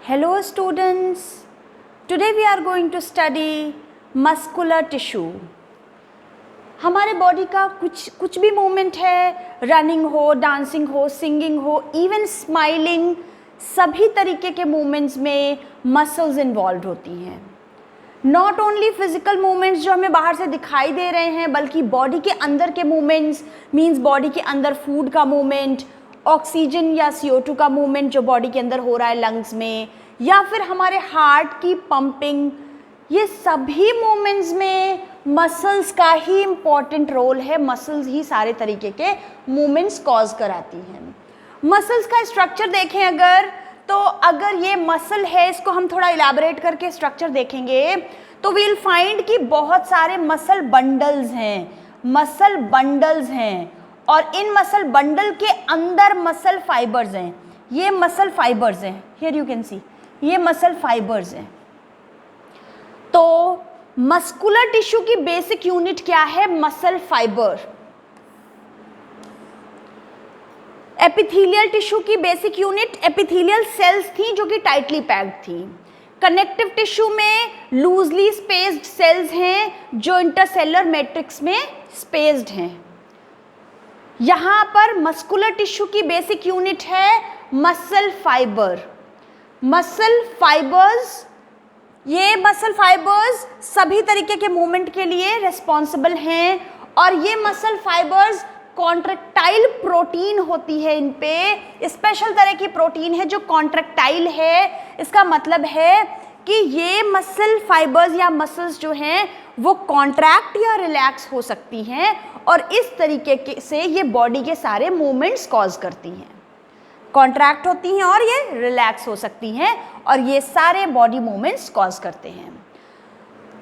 Hello students, today we are going to study muscular tissue. हमारे body का कुछ भी मूवमेंट है, रनिंग हो, डांसिंग हो, सिंगिंग हो, इवन स्माइलिंग, सभी तरीके के मूवमेंट्स में मसल्स इन्वॉल्व होती हैं. नॉट ओनली फिजिकल मूवमेंट्स जो हमें बाहर से दिखाई दे रहे हैं, बल्कि बॉडी के अंदर के मूवमेंट्स मीन्स बॉडी के अंदर फूड का मूवमेंट, ऑक्सीजन या CO2 का मूवमेंट जो बॉडी के अंदर हो रहा है लंग्स में, या फिर हमारे हार्ट की पंपिंग, ये सभी मूवमेंट्स में मसल्स का ही इम्पॉर्टेंट रोल है. मसल्स ही सारे तरीके के मूवमेंट्स कॉज कराती हैं. मसल्स का स्ट्रक्चर देखें अगर ये मसल है, इसको हम थोड़ा इलैबोरेट करके स्ट्रक्चर देखेंगे तो वील फाइंड कि बहुत सारे मसल बंडल्स हैं और इन मसल बंडल के अंदर मसल फाइबर्स हैं. ये मसल फाइबर्स हैं, हियर यू कैन सी, ये मसल फाइबर्स हैं. तो मस्कुलर टिश्यू की बेसिक यूनिट क्या है? Muscle fibre. एपिथेलियल टिश्यू की बेसिक यूनिट एपिथेलियल सेल्स थी जो कि टाइटली पैक्ड थी. कनेक्टिव टिश्यू में लूजली स्पेस्ड सेल्स हैं जो इंटरसेलुलर मैट्रिक्स में स्पेस्ड हैं. यहाँ पर मस्कुलर टिश्यू की बेसिक यूनिट है मसल फाइबर. मसल फाइबर्स, ये मसल फाइबर्स सभी तरीके के मूवमेंट के लिए रिस्पॉन्सिबल हैं और ये मसल फाइबर्स कॉन्ट्रैक्टाइल प्रोटीन होती है. इन पे स्पेशल तरह की प्रोटीन है जो कॉन्ट्रैक्टाइल है. इसका मतलब है कि ये मसल फाइबर्स या मसल्स जो हैं वो कॉन्ट्रैक्ट या रिलैक्स हो सकती हैं और इस तरीके से ये बॉडी के सारे मूवमेंट्स कॉज करती हैं. कॉन्ट्रैक्ट होती हैं और ये रिलैक्स हो सकती हैं और ये सारे बॉडी मूवमेंट्स कॉज करते हैं.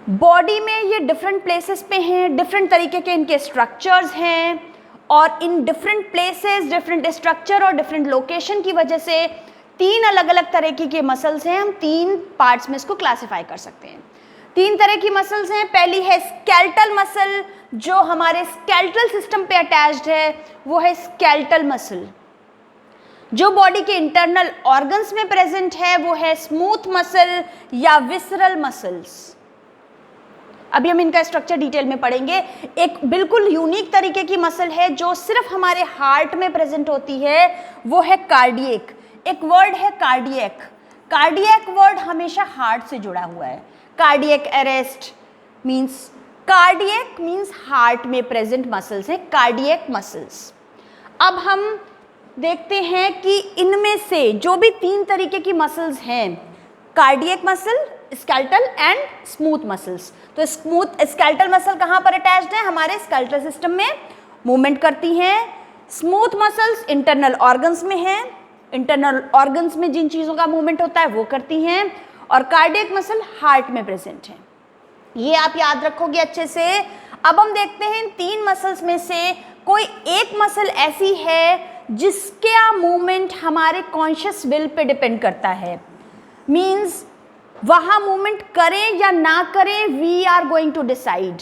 बॉडी में ये डिफरेंट प्लेसेस पे हैं, डिफरेंट तरीके के इनके स्ट्रक्चर्स हैं और in different places, different structure और डिफरेंट लोकेशन की वजह से 3 अलग अलग तरीके के मसल्स हैं. हम 3 पार्ट्स में इसको क्लासिफाई कर सकते हैं. 3 तरह की मसल्स हैं. पहली है स्केलेटल मसल जो हमारे स्केलेटल सिस्टम पे अटैच्ड है, वो है स्केलेटल मसल. जो बॉडी के इंटरनल ऑर्गन्स में प्रेजेंट है वो है स्मूथ मसल या विसरल मसल्स. अभी हम इनका स्ट्रक्चर डिटेल में पढ़ेंगे. एक बिल्कुल यूनिक तरीके की मसल है जो सिर्फ हमारे हार्ट में प्रेजेंट होती है, वो है कार्डियक. एक वर्ड है कार्डियक. कार्डियक वर्ड हमेशा हार्ट से जुड़ा हुआ है. कार्डियक अरेस्ट मीन्स हार्ट में प्रेजेंट मसल्स हैं, कार्डियक मसल्स. अब हम देखते हैं कि इनमें से जो भी 3 तरीके की मसल्स हैं, cardiac muscle, skeletal and smooth muscles. तो स्केलेटल मसल कहाँ पर अटैच्ड है? हमारे स्केलेटल सिस्टम में मूवमेंट करती हैं. स्मूथ मसल्स इंटरनल ऑर्गन्स में हैं, इंटरनल ऑर्गन्स में जिन चीज़ों का मूवमेंट होता है वो करती हैं. और कार्डियक मसल हार्ट में प्रेजेंट है. ये आप याद रखोगे अच्छे से. अब हम देखते हैं इन 3 मसल्स में से कोई एक मसल ऐसी है जिसका मूवमेंट हमारे कॉन्शियस विल पे डिपेंड करता है. मीन्स वहाँ मूवमेंट करें या ना करें, we are going to decide.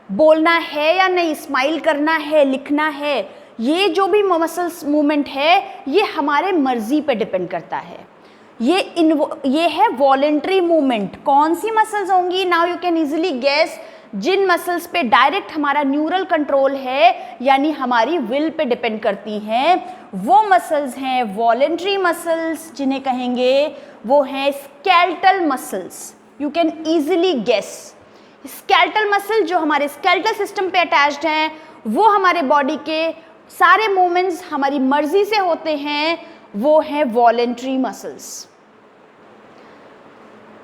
बोलना है या नहीं, स्माइल करना है, लिखना है, ये जो भी मसल्स मूवमेंट है ये हमारे मर्जी पे डिपेंड करता है. ये है वॉलेंट्री मूवमेंट. कौन सी मसल्स होंगी? Now you can easily guess. जिन मसल्स पे डायरेक्ट हमारा न्यूरल कंट्रोल है यानी हमारी विल पे डिपेंड करती हैं, वो मसल्स हैं वॉलेंट्री मसल्स, जिन्हें कहेंगे वो हैं skeletal muscles. You can easily guess. Skeletal muscle जो हमारे स्केलेटल सिस्टम पे अटैच्ड हैं वो हमारे बॉडी के सारे मूवमेंट्स हमारी मर्जी से होते हैं, वो हैं वॉलेंट्री मसल्स.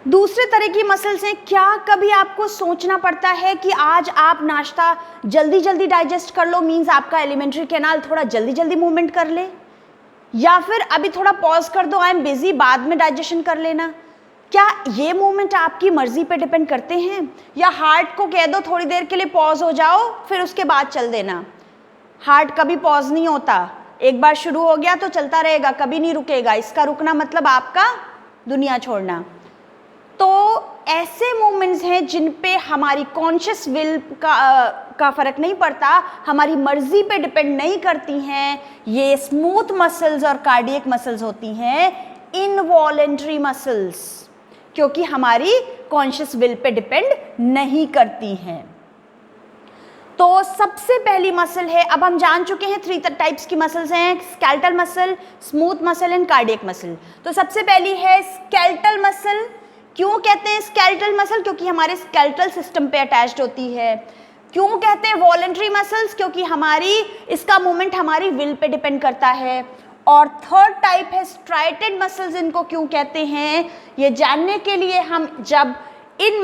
दूसरे तरह की मसल्स हैं. क्या कभी आपको सोचना पड़ता है कि आज आप नाश्ता जल्दी जल्दी डाइजेस्ट कर लो, मीन्स आपका एलिमेंट्री कैनाल थोड़ा जल्दी जल्दी मूवमेंट कर ले, या फिर अभी थोड़ा पॉज कर दो, आई एम बिजी, बाद में डाइजेशन कर लेना? क्या ये मूवमेंट आपकी मर्जी पे डिपेंड करते हैं? या हार्ट को कह दो थोड़ी देर के लिए पॉज हो जाओ, फिर उसके बाद चल देना? हार्ट कभी पॉज नहीं होता. एक बार शुरू हो गया तो चलता रहेगा, कभी नहीं रुकेगा. इसका रुकना मतलब आपका दुनिया छोड़ना. तो ऐसे मूवमेंट्स हैं जिन पे हमारी कॉन्शियस विल का फ़र्क नहीं पड़ता, हमारी मर्जी पे डिपेंड नहीं करती हैं. ये स्मूथ मसल्स और कार्डियक मसल्स होती हैं. इनवॉलेंट्री मसल्स, क्योंकि हमारी कॉन्शियस विल पे डिपेंड नहीं करती हैं। तो सबसे पहली मसल है, अब हम जान चुके हैं 3 टाइप्स की मसल्स हैं, skeletal muscle, smooth muscle and cardiac muscle. तो सबसे पहली है स्केलेटल मसल। क्यों कहते हैं स्केलेटल मसल? क्योंकि हमारे स्केलेटल सिस्टम पे अटैच्ड होती है। क्यों कहते हैं वॉलेंट्री मसल्स? क्योंकि हमारी इसका मूवमेंट हमारी विल पे डिपेंड करता है। और थर्ड टाइप है स्ट्राइटेड मसल्स। इनको क्यों कहते हैं ये जानने के लिए हम जब इन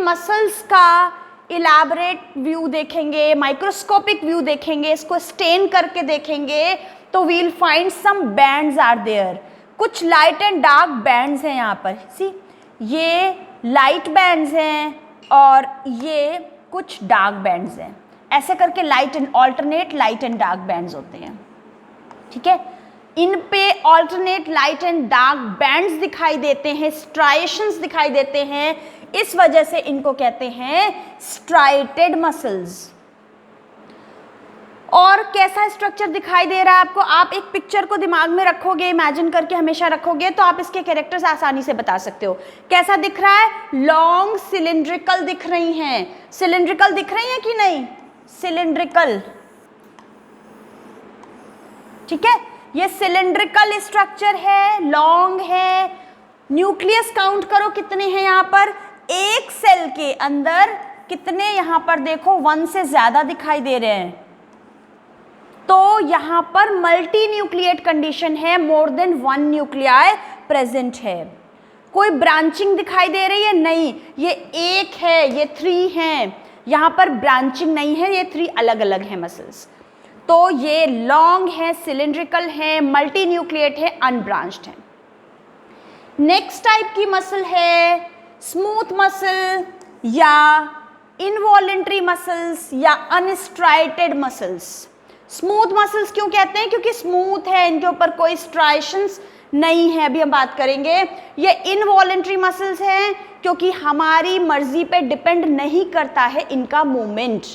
मसल्स का इलैबोरेट व्यू देखेंगे, माइक्रोस्कोपिक व्यू देखेंगे, इसको स्टेन करके देखेंगे, तो we will find some bands are there. कुछ लाइट एंड डार्क बैंड्स हैं यहाँ पर। सी, ये लाइट बैंड्स हैं और ये कुछ डार्क बैंड्स हैं। ऐसे करके light and alternate light and dark bands होते हैं। ठीक है, इन पे alternate light and dark bands दिखाई देते हैं, स्ट्राइएशंस दिखाई देते हैं, इस वजह से इनको कहते हैं स्ट्राइटेड मसल्स। और कैसा स्ट्रक्चर दिखाई दे रहा है आपको? आप एक पिक्चर को दिमाग में रखोगे, इमेजिन करके हमेशा रखोगे, तो आप इसके कैरेक्टर्स आसानी से बता सकते हो। कैसा दिख रहा है? लॉन्ग सिलिंड्रिकल दिख रही हैं। सिलिंड्रिकल दिख रही हैं कि नहीं? सिलिंड्रिकल, ठीक है, ये सिलिंड्रिकल स्ट्रक्चर है, लॉन्ग है। न्यूक्लियस काउंट करो कितने हैं यहाँ पर। एक सेल के अंदर कितने, यहाँ पर देखो 1 से ज्यादा दिखाई दे रहे हैं। तो यहाँ पर मल्टी न्यूक्लिएट कंडीशन है, मोर देन 1 न्यूक्लियाई प्रेजेंट है। कोई ब्रांचिंग दिखाई दे रही है? नहीं, ये एक है, ये 3 हैं। यहाँ पर ब्रांचिंग नहीं है, ये 3 अलग अलग है मसल्स। तो ये लॉन्ग है, सिलिंड्रिकल है, मल्टी न्यूक्लिएट है, अनब्रांच्ड है। नेक्स्ट टाइप की मसल है स्मूथ मसल या इनवॉलेंट्री मसल्स या अनस्ट्राइटेड मसल्स। स्मूथ मसल्स क्यों कहते हैं? क्योंकि स्मूथ है, इनके ऊपर कोई स्ट्राइशंस नहीं है, अभी हम बात करेंगे। ये इनवॉलेंट्री मसल्स हैं क्योंकि हमारी मर्जी पे डिपेंड नहीं करता है इनका मूवमेंट।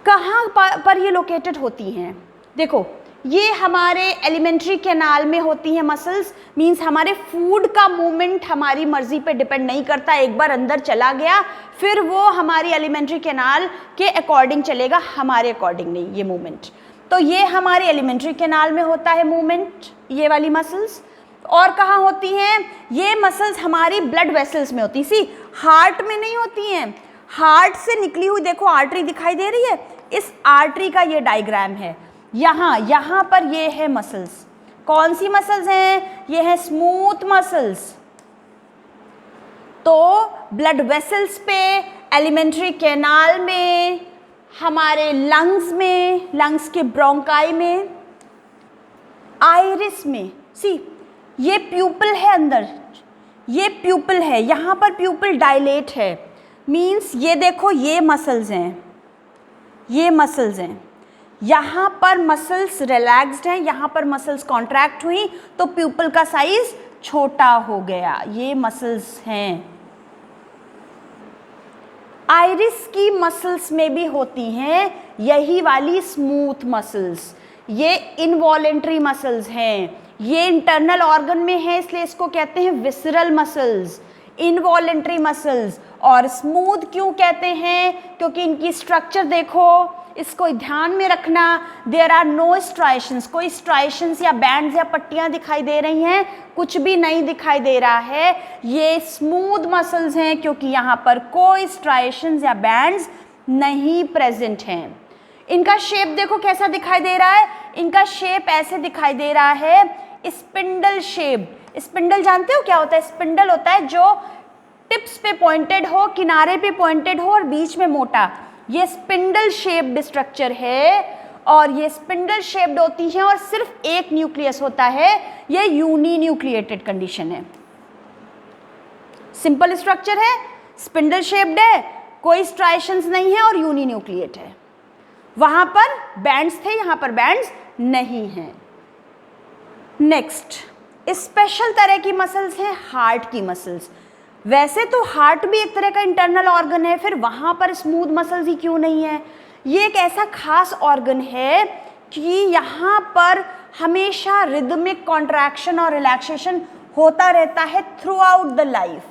कहाँ पर ये लोकेटेड होती हैं? देखो, ये हमारे एलिमेंट्री कैनाल में होती हैं मसल्स। मींस हमारे फूड का मूवमेंट हमारी मर्जी पे डिपेंड नहीं करता, एक बार अंदर चला गया फिर वो हमारी एलिमेंट्री कैनाल के अकॉर्डिंग चलेगा, हमारे अकॉर्डिंग नहीं ये मूवमेंट। तो ये हमारे एलिमेंट्री कैनाल में होता है मूवमेंट, ये वाली मसल्स। और कहाँ होती हैं ये मसल्स? हमारी ब्लड वेसल्स में होती। सी, हार्ट में नहीं होती हैं। हार्ट से निकली हुई देखो आर्टरी दिखाई दे रही है, इस आर्टरी का ये डायग्राम है। यहाँ पर ये है मसल्स। कौन सी मसल्स हैं? ये है स्मूथ मसल्स। तो ब्लड वेसल्स पे, एलिमेंट्री कैनाल में, हमारे लंग्स में, लंग्स के ब्रोंकाई में, आइरिस में। सी, ये प्यूपल है अंदर, ये प्यूपल है, यहाँ पर प्यूपल डायलेट है। मीन्स ये देखो ये मसल्स हैं, ये मसल्स हैं। यहाँ पर मसल्स रिलैक्स्ड हैं, यहाँ पर मसल्स कॉन्ट्रैक्ट हुई तो प्यूपल का साइज छोटा हो गया। ये मसल्स हैं। आइरिस की मसल्स में भी होती हैं यही वाली स्मूथ मसल्स। ये इनवॉलेंट्री मसल्स हैं, ये इंटरनल ऑर्गन में है इसलिए इसको कहते हैं विसरल मसल्स, इनवॉलेंट्री मसल्स। और स्मूथ क्यों कहते हैं? क्योंकि इनकी स्ट्रक्चर देखो, इसको ध्यान में रखना। देयर आर नो स्ट्राइशंस, कोई स्ट्राइशंस या बैंड्स या पट्टियां दिखाई दे रही हैं? कुछ भी नहीं दिखाई दे रहा है। ये स्मूथ मसल्स हैं क्योंकि यहाँ पर कोई स्ट्राइशंस या बैंड्स नहीं प्रेजेंट हैं। इनका शेप देखो कैसा दिखाई दे रहा है। इनका शेप ऐसे दिखाई दे रहा है, स्पिंडल शेप। स्पिंडल जानते हो क्या होता है? स्पिंडल होता है जो टिप्स पे पॉइंटेड हो, किनारे पे पॉइंटेड हो और बीच में मोटा। ये स्पिंडल शेप्ड स्ट्रक्चर है और ये स्पिंडल शेप्ड होती है और सिर्फ एक न्यूक्लियस होता है। ये यूनी न्यूक्लिएटेड कंडीशन है। सिंपल स्ट्रक्चर है, स्पिंडल शेप्ड है, कोई स्ट्राइशंस नहीं है और यूनी न्यूक्लिएट है। वहां पर बैंड्स थे, यहां पर बैंड्स नहीं हैं। नेक्स्ट, स्पेशल तरह की मसल्स हैं हार्ट की मसल्स। वैसे तो हार्ट भी एक तरह का इंटरनल ऑर्गन है, फिर वहाँ पर स्मूथ मसल्स ही क्यों नहीं है? ये एक ऐसा खास ऑर्गन है कि यहाँ पर हमेशा रिदमिक कॉन्ट्रैक्शन और रिलैक्सेशन होता रहता है थ्रू आउट द लाइफ।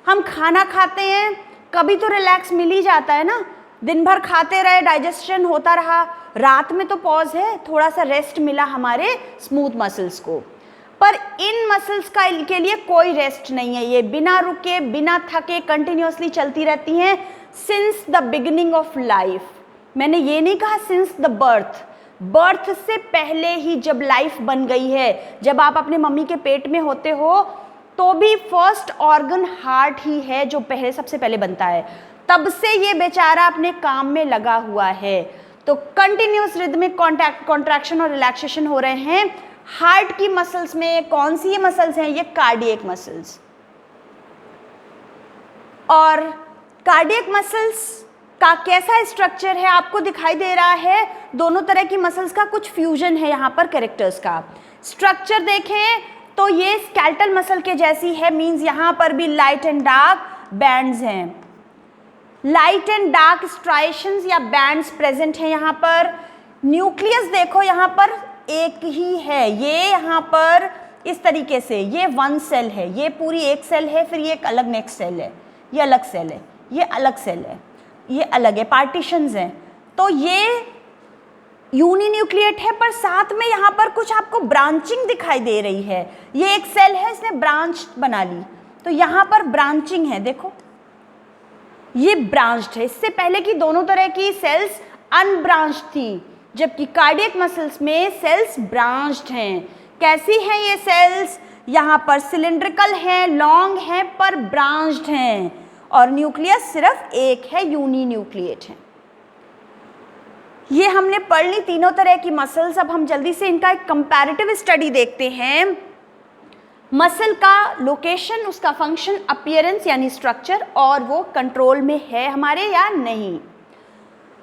हम खाना खाते हैं, कभी तो रिलैक्स मिल ही जाता है ना, दिन भर खाते रहे, डाइजेशन होता रहा, रात में तो पॉज है, थोड़ा सा रेस्ट मिला हमारे स्मूथ मसल्स को। पर इन मसल्स का के लिए कोई रेस्ट नहीं है, ये बिना रुके बिना थके कंटिन्यूअसली चलती रहती हैं since the beginning of life. मैंने ये नहीं कहा सिंस द बर्थ, बर्थ से पहले ही जब लाइफ बन गई है, जब आप अपने मम्मी के पेट में होते हो तो भी फर्स्ट ऑर्गन हार्ट ही है जो सबसे पहले बनता है, तब से ये बेचारा अपने काम में लगा हुआ है। तो कंटिन्यूस रिदमिक कॉन्ट्रैक्शन और रिलैक्सेशन हो रहे हैं हार्ट की मसल्स में। कौन सी ये मसल्स हैं? ये कार्डियक मसल्स। और कार्डियक मसल्स का कैसा स्ट्रक्चर है आपको दिखाई दे रहा है, दोनों तरह की मसल्स का कुछ फ्यूजन है यहाँ पर कैरेक्टर्स का। स्ट्रक्चर देखें तो ये स्केलेटल मसल के जैसी है, मींस यहाँ पर भी लाइट एंड डार्क बैंड्स हैं, लाइट एंड डार्क स्ट्राइशंस या बैंड्स प्रेजेंट हैं यहाँ पर। न्यूक्लियस देखो यहाँ पर एक ही है, ये यहाँ पर इस तरीके से, ये वन सेल है, ये पूरी एक सेल है, फिर ये एक अलग नेक्स्ट सेल है, ये अलग सेल है, ये अलग सेल है, ये अलग है, पार्टीशंस हैं। तो ये यूनिन्यूक्लिएट है, पर साथ में यहाँ पर कुछ आपको ब्रांचिंग दिखाई दे रही है। ये एक सेल है, इसने ब्रांच बना ली, तो यहाँ पर ब्रांचिंग है, देखो ये ब्रांच्ड है। इससे पहले की दोनों तरह की सेल्स अनब्रांच्ड थी, जबकि कार्डियक मसल्स में सेल्स ब्रांच्ड हैं। कैसी हैं ये सेल्स? यहाँ पर सिलिंड्रिकल हैं, लॉन्ग हैं, पर ब्रांच्ड हैं, और न्यूक्लियस सिर्फ एक है, यूनिन्यूक्लिएट है। ये हमने पढ़ ली तीनों तरह की मसल्स। अब हम जल्दी से इनका एक कंपैरेटिव स्टडी देखते हैं। मसल का लोकेशन, उसका फंक्शन, अपीयरेंस यानी स्ट्रक्चर, और वो कंट्रोल में है हमारे या नहीं।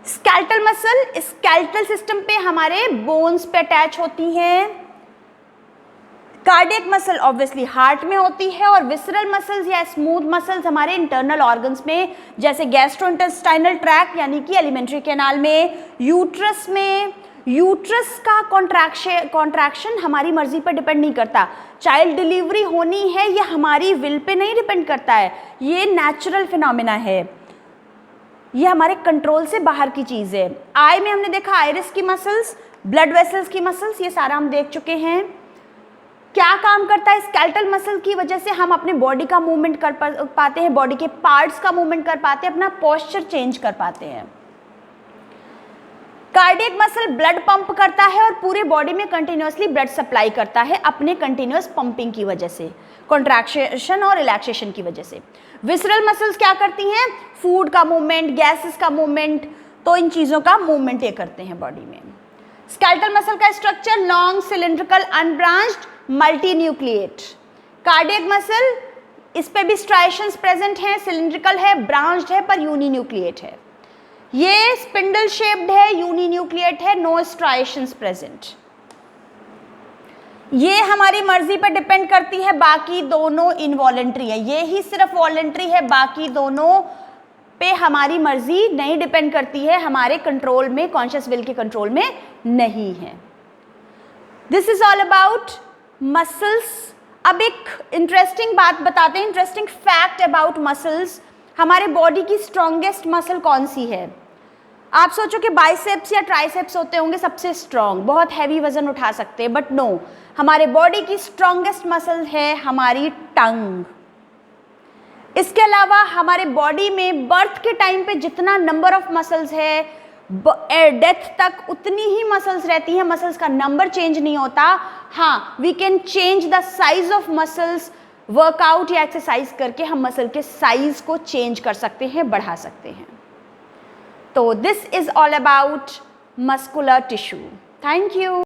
स्केलेटल मसल स्केलेटल सिस्टम पे हमारे बोन्स पे अटैच होती हैं। कार्डियक मसल ऑब्वियसली हार्ट में होती है, और विसरल मसल्स या स्मूथ मसल्स हमारे इंटरनल ऑर्गन्स में, जैसे गैस्ट्रोइंटेस्टाइनल ट्रैक्ट यानी कि एलिमेंट्री कैनाल में, यूट्रस में। यूट्रस का कॉन्ट्रैक्शन हमारी मर्जी पर डिपेंड नहीं करता। चाइल्ड डिलीवरी होनी है, ये हमारी विल पे नहीं डिपेंड करता है, ये नेचुरल फिनोमेना है, ये हमारे कंट्रोल से बाहर की चीज़ है। आई में हमने देखा आइरिस की मसल्स, ब्लड वेसल्स की मसल्स, ये सारा हम देख चुके हैं। क्या काम करता है? स्केलेटल मसल की वजह से हम अपने बॉडी का मूवमेंट कर पाते हैं, बॉडी के पार्ट्स का मूवमेंट कर पाते हैं, अपना पोस्चर चेंज कर पाते हैं। कार्डियक मसल ब्लड पंप करता है और पूरे बॉडी में कंटिन्यूअसली ब्लड सप्लाई करता है अपने कंटिन्यूअस पंपिंग की वजह से, कॉन्ट्रैक्शन और रिलैक्सेशन की वजह से। विसरल मसल्स क्या करती हैं? फूड का मूवमेंट, गैसेस का मूवमेंट, तो इन चीज़ों का मूवमेंट ये करते हैं बॉडी में। स्केलेटल मसल का structure long, cylindrical, unbranched, multi nucleate. Cardiac muscle, इस पे भी स्ट्राइशंस प्रेजेंट हैं, सिलिंड्रिकल है, ब्रांच्ड है, पर यूनिन्यूक्लिएट है। ये स्पिंडल शेप्ड है, यूनिन्यूक्लिएट है, नो स्ट्राइशंस प्रेजेंट। ये हमारी मर्जी पर डिपेंड करती है, बाकी दोनों इनवॉलेंट्री है। ये ही सिर्फ वॉलेंट्री है, बाकी दोनों पे हमारी मर्जी नहीं डिपेंड करती है, हमारे कंट्रोल में, कॉन्शियस विल के कंट्रोल में नहीं है। This is all about muscles. अब एक इंटरेस्टिंग बात बताते हैं, इंटरेस्टिंग फैक्ट अबाउट मसल्स। हमारे बॉडी की स्ट्रॉन्गेस्ट मसल कौन सी है? आप सोचो कि बाइसेप्स या ट्राइसेप्स होते होंगे सबसे स्ट्रॉन्ग, बहुत हैवी वजन उठा सकते हैं, बट नो, हमारे बॉडी की स्ट्रॉन्गेस्ट मसल है हमारी टंग। इसके अलावा हमारे बॉडी में बर्थ के टाइम पे जितना नंबर ऑफ मसल्स है, डेथ तक उतनी ही मसल्स रहती हैं, मसल्स का नंबर चेंज नहीं होता। हाँ, we can change the size of muscles, workout या एक्सरसाइज करके हम मसल के साइज को चेंज कर सकते हैं, बढ़ा सकते हैं। तो this is all about muscular tissue. Thank you.